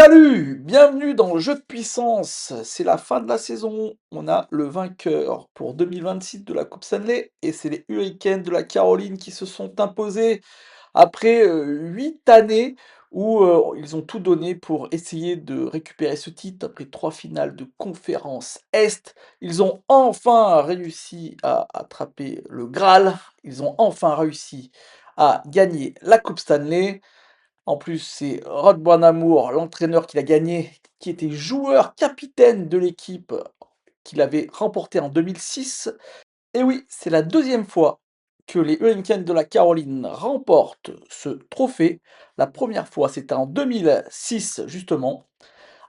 Salut! Bienvenue dans le jeu de puissance. C'est la fin de la saison. On a le vainqueur pour 2026 de la Coupe Stanley et c'est les Hurricanes de la Caroline qui se sont imposés après 8 années où ils ont tout donné pour essayer de récupérer ce titre après 3 finales de conférence Est. Ils ont enfin réussi à attraper le Graal. Ils ont enfin réussi à gagner la Coupe Stanley. En plus, c'est Rod Brind'Amour, l'entraîneur qui l'a gagné, qui était joueur capitaine de l'équipe qu'il avait remporté en 2006. Et oui, c'est la deuxième fois que les Hurricanes de la Caroline remportent ce trophée. La première fois, c'était en 2006, justement,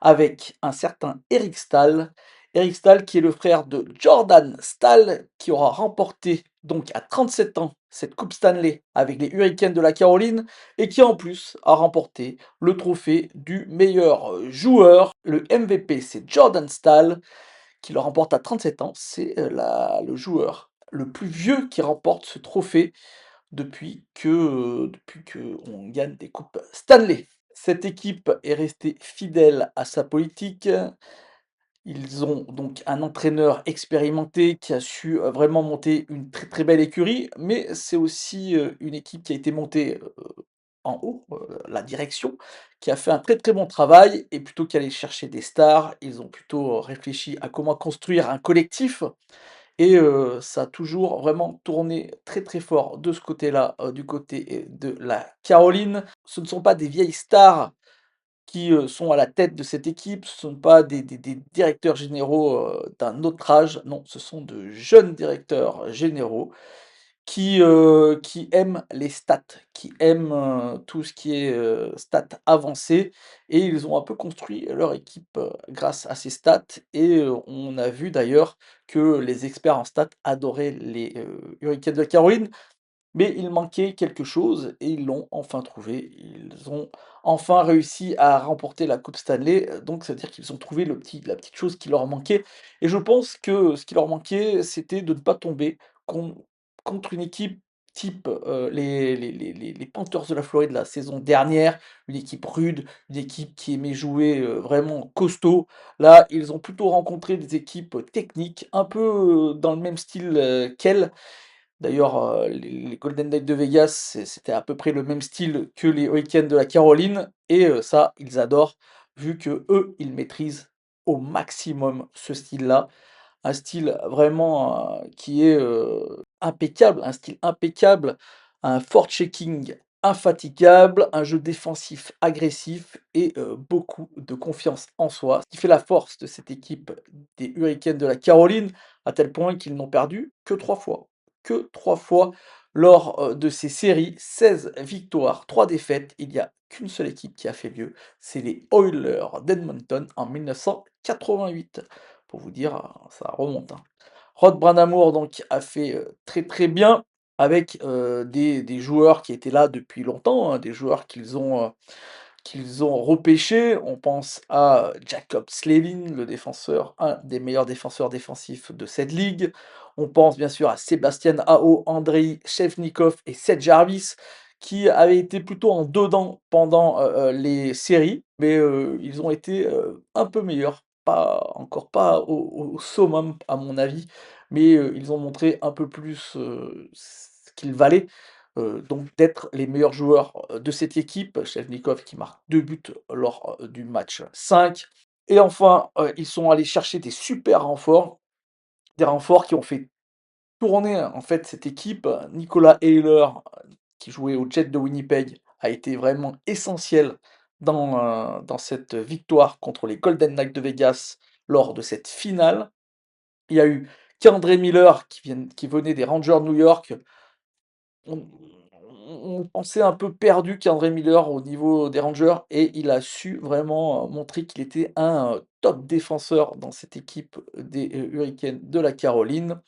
avec un certain Eric Stahl. Eric Stahl qui est le frère de Jordan Stahl, qui aura remporté donc à 37 ans cette Coupe Stanley avec les Hurricanes de la Caroline et qui en plus a remporté le trophée du meilleur joueur. Le MVP, c'est Jordan Stahl qui le remporte à 37 ans. C'est le joueur le plus vieux qui remporte ce trophée depuis que on gagne des coupes Stanley. Cette équipe est restée fidèle à sa politique. Ils ont donc un entraîneur expérimenté qui a su, vraiment monter une très, très belle écurie, mais c'est aussi, une équipe qui a été montée, en haut, la direction, qui a fait un très, très bon travail et plutôt qu'aller chercher des stars, ils ont plutôt réfléchi à comment construire un collectif et ça a toujours vraiment tourné très, très fort de ce côté-là, du côté, de la Caroline. Ce ne sont pas des vieilles stars qui, sont à la tête de cette équipe, ce ne sont pas des directeurs généraux, d'un autre âge, non, ce sont de jeunes directeurs généraux qui aiment les stats, qui aiment, tout ce qui est, stats avancées et ils ont un peu construit leur équipe, grâce à ces stats et on a vu d'ailleurs que les experts en stats adoraient les, Hurricanes de Caroline. Mais il manquait quelque chose et ils l'ont enfin trouvé. Ils ont enfin réussi à remporter la coupe Stanley, donc ça veut dire qu'ils ont trouvé la petite chose qui leur manquait et je pense que ce qui leur manquait, c'était de ne pas tomber con contre une équipe type, les Panthers de la Floride la saison dernière, une équipe rude, une équipe qui aimait jouer, vraiment costaud. Là, ils ont plutôt rencontré des équipes techniques, un peu, dans le même style, qu'elles. D'ailleurs, les Golden Knights de Vegas, c'était à peu près le même style que les Hurricanes de la Caroline et ça, ils adorent vu que eux, ils maîtrisent au maximum ce style-là. Un style vraiment, qui est, impeccable, un style impeccable, un forechecking infatigable, un jeu défensif agressif et beaucoup de confiance en soi. Ce qui fait la force de cette équipe des Hurricanes de la Caroline, à tel point qu'ils n'ont perdu que 3 fois lors, de ces séries, 16 victoires, 3 défaites. Il n'y a qu'une seule équipe qui a fait mieux, c'est les Oilers d'Edmonton en 1988. Pour vous dire, ça remonte, hein. Rod Brind'Amour donc a fait, très, très bien avec, des joueurs qui étaient là depuis longtemps, hein, des joueurs qu'ils ont repêchés. On pense à Jacob Slavin, le défenseur, un des meilleurs défenseurs défensifs de cette ligue. On pense bien sûr à Sébastien Aho, Andrei Shevnikov et Seth Jarvis, qui avaient été plutôt en dedans pendant, les séries, mais ils ont été, un peu meilleurs. Pas au summum à mon avis, mais ils ont montré un peu plus, ce qu'ils valaient. Donc d'être les meilleurs joueurs, de cette équipe. Shevnikov qui marque 2 buts lors, du match 5 et enfin, ils sont allés chercher des super renforts, des renforts qui ont fait tourner en fait cette équipe. Nicolas Ehlers, qui jouait aux Jets de Winnipeg, a été vraiment essentiel dans cette victoire contre les Golden Knights de Vegas lors de cette finale. Il y a eu K'André Miller qui venait des Rangers de New York. On on pensait un peu perdu qu'André Miller au niveau des Rangers et il a su vraiment, montrer qu'il était un, top défenseur dans cette équipe des, Hurricanes de la Caroline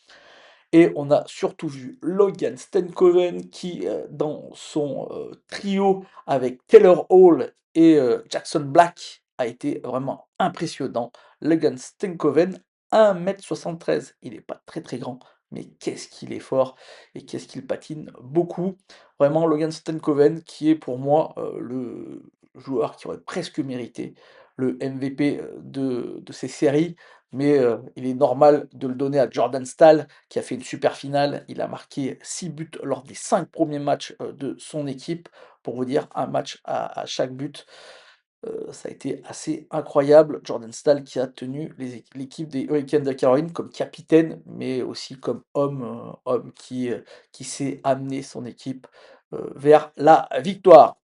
et on a surtout vu Logan Stenkoven qui, dans son, trio avec Taylor Hall et Jackson Black a été vraiment impressionnant. Logan Stenkoven, 1 m 73, il est pas très, très grand, mais qu'est-ce qu'il est fort et qu'est-ce qu'il patine beaucoup. Vraiment Logan Stenkoven qui est pour moi, le joueur qui aurait presque mérité, le MVP, de ces séries, mais il est normal de le donner à Jordan Staal, qui a fait une super finale. Il a marqué 6 buts lors des 5 premiers matchs, de son équipe. Pour vous dire, un match à chaque but. Ça a été assez incroyable. Jordan Staal qui a tenu l'équipe des Hurricanes de Caroline comme capitaine, mais aussi comme homme qui sait amener son équipe, vers la victoire.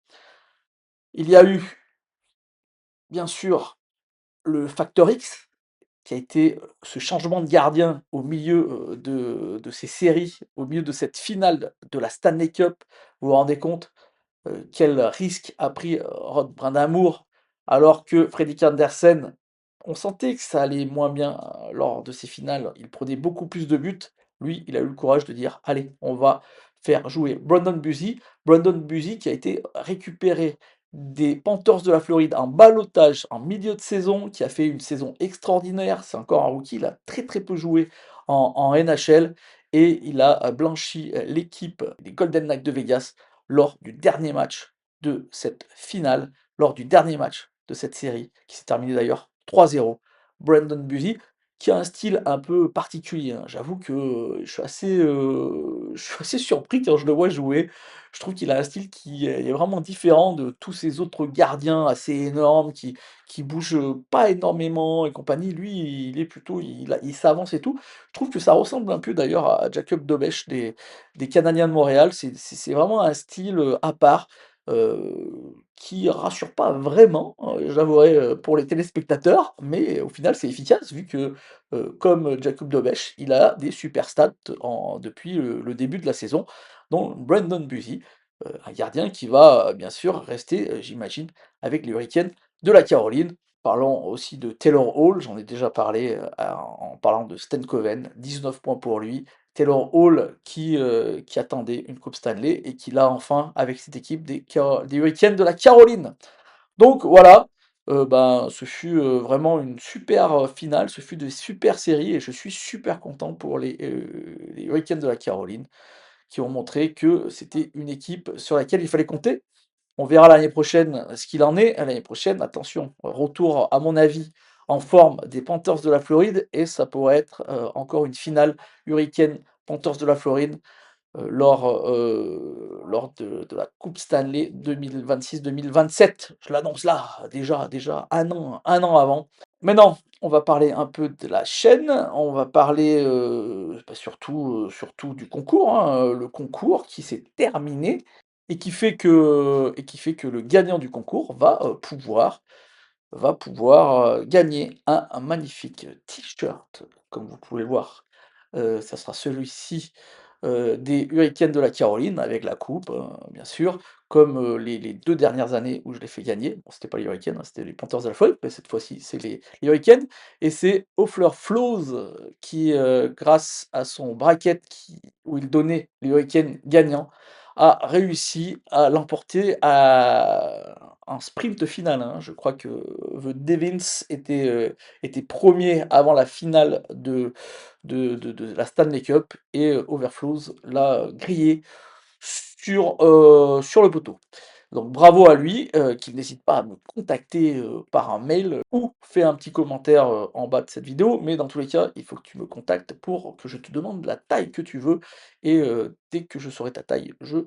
Il y a eu, bien sûr, le facteur X, qui a été, ce changement de gardien au milieu, de ces séries, au milieu de cette finale de la Stanley Cup. Vous vous rendez compte? Quel risque a pris, Rod Brind'Amour, alors que Fredrik Andersen, on sentait que ça allait moins bien, lors de ces finales. Il prenait beaucoup plus de buts. Lui, il a eu le courage de dire: «Allez, on va faire jouer Brandon Busy». Brandon Busy qui a été récupéré des Panthers de la Floride en ballottage en milieu de saison, qui a fait une saison extraordinaire. C'est encore un rookie, il a très, très peu joué en NHL et il a, blanchi, l'équipe des Golden Knights de Vegas lors du dernier match de cette finale, lors du dernier match de cette série, qui s'est terminé d'ailleurs 3-0. Brandon Busy, qui a un style un peu particulier, hein. J'avoue que je suis assez surpris quand je le vois jouer. Je trouve qu'il a un style qui est vraiment différent de tous ces autres gardiens assez énormes qui bougent, pas énormément et compagnie. Lui, il est plutôt il s'avance et tout. Je trouve que ça ressemble un peu d'ailleurs à Jakub Dobeš des Canadiens de Montréal. C'est vraiment un style, à part, qui rassure pas vraiment, j'avouerai, pour les téléspectateurs, mais au final, c'est efficace vu que, comme Jakub Dobeš, il a des super stats depuis le début de la saison, dont Brandon Busy, un gardien qui va, bien sûr rester, j'imagine, avec les Hurricanes de la Caroline. Parlons aussi de Taylor Hall, j'en ai déjà parlé, en parlant de Stan Coven, 19 points pour lui. Taylor Hall qui attendait une coupe Stanley et qui l'a enfin avec cette équipe des Hurricanes de la Caroline. Donc voilà, ben, ce fut, vraiment une super, finale, ce fut de super séries et je suis super content pour les Hurricanes de la Caroline qui ont montré que c'était une équipe sur laquelle il fallait compter. On verra l'année prochaine ce qu'il en est. L'année prochaine, attention, retour à mon avis en forme des Panthers de la Floride et ça pourrait être, encore une finale Hurricanes Panthers de la Floride, lors de la coupe Stanley 2026-2027. Je l'annonce là, déjà un an avant. Maintenant, on va parler un peu de la chaîne, on va parler, bah, surtout du concours, hein, le concours qui s'est terminé et qui fait que le gagnant du concours va pouvoir, gagner un magnifique t-shirt, comme vous pouvez le voir. Ça sera celui-ci, des Hurricanes de la Caroline avec la coupe, bien sûr, comme, les 2 dernières années où je l'ai fait gagner. Bon, c'était pas les Hurricanes, hein, c'était les Panthers de la Floride, mais cette fois-ci, c'est les Hurricanes et c'est Hoffler Flows, qui, grâce à son bracket où il donnait les Hurricanes gagnants, a réussi à l'emporter en sprint final, hein. Je crois que The Devils était 1 avant la finale de la Stanley Cup et Overflows l'a grillé sur le poteau. Donc bravo à lui, qu'il n'hésite pas à me contacter, par un mail ou fait un petit commentaire, en bas de cette vidéo, mais dans tous les cas, il faut que tu me contactes pour que je te demande la taille que tu veux et dès que je saurai ta taille, je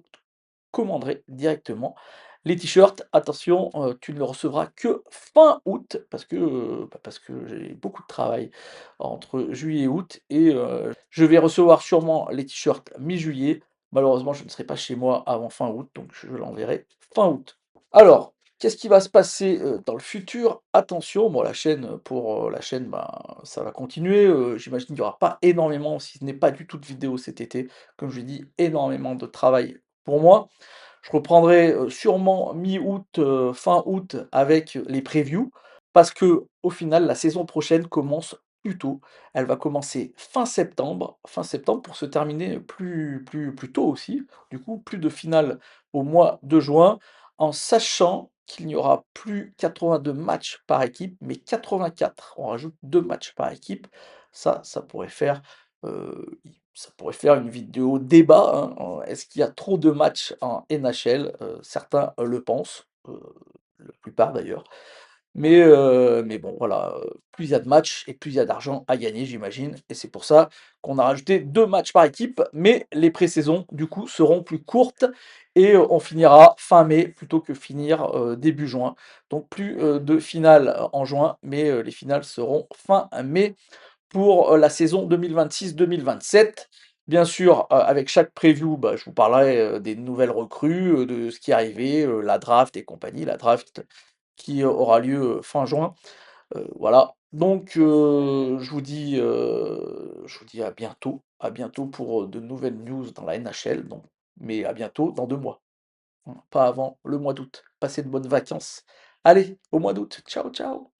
commanderai directement les t-shirts. Attention, tu ne le recevras que fin août parce que j'ai beaucoup de travail entre juillet et août et je vais recevoir sûrement les t-shirts mi-juillet. Malheureusement, je ne serai pas chez moi avant fin août, donc je l'enverrai fin août. Alors, qu'est-ce qui va se passer, dans le futur? Attention, bon la chaîne, ben, ça va continuer, j'imagine qu'il n'y aura pas énormément, si ce n'est pas du tout de vidéos cet été. Comme je l'ai dit, énormément de travail pour moi. Je reprendrai, sûrement mi-août, fin août avec les previews parce que au final, la saison prochaine commence plus tôt. Elle va commencer fin septembre pour se terminer plus tôt aussi. Du coup, plus de finale au mois de juin, en sachant qu'il n'y aura plus 82 matchs par équipe, mais 84. On rajoute 2 matchs par équipe. Ça pourrait faire, ça pourrait faire une vidéo débat, hein, est-ce qu'il y a trop de matchs en NHL? Certains, le pensent, la plupart d'ailleurs. Mais bon, voilà, plus il y a de matchs et plus il y a d'argent à gagner, j'imagine, et c'est pour ça qu'on a rajouté 2 matchs par équipe, mais les pré-saisons, du coup, seront plus courtes et on finira fin mai plutôt que finir, début juin. Donc plus, de finales, en juin, mais les finales seront fin mai pour, la saison 2026-2027. Bien sûr, avec chaque preview, bah, je vous parlerai, des nouvelles recrues, de ce qui est arrivé, la draft et compagnie. La draft qui aura lieu, fin juin. Voilà. Donc, je vous dis à bientôt pour, de nouvelles news dans la NHL, donc mais à bientôt dans 2 mois, hein, pas avant le mois d'août. Passez de bonnes vacances. Allez, au mois d'août. Ciao, ciao.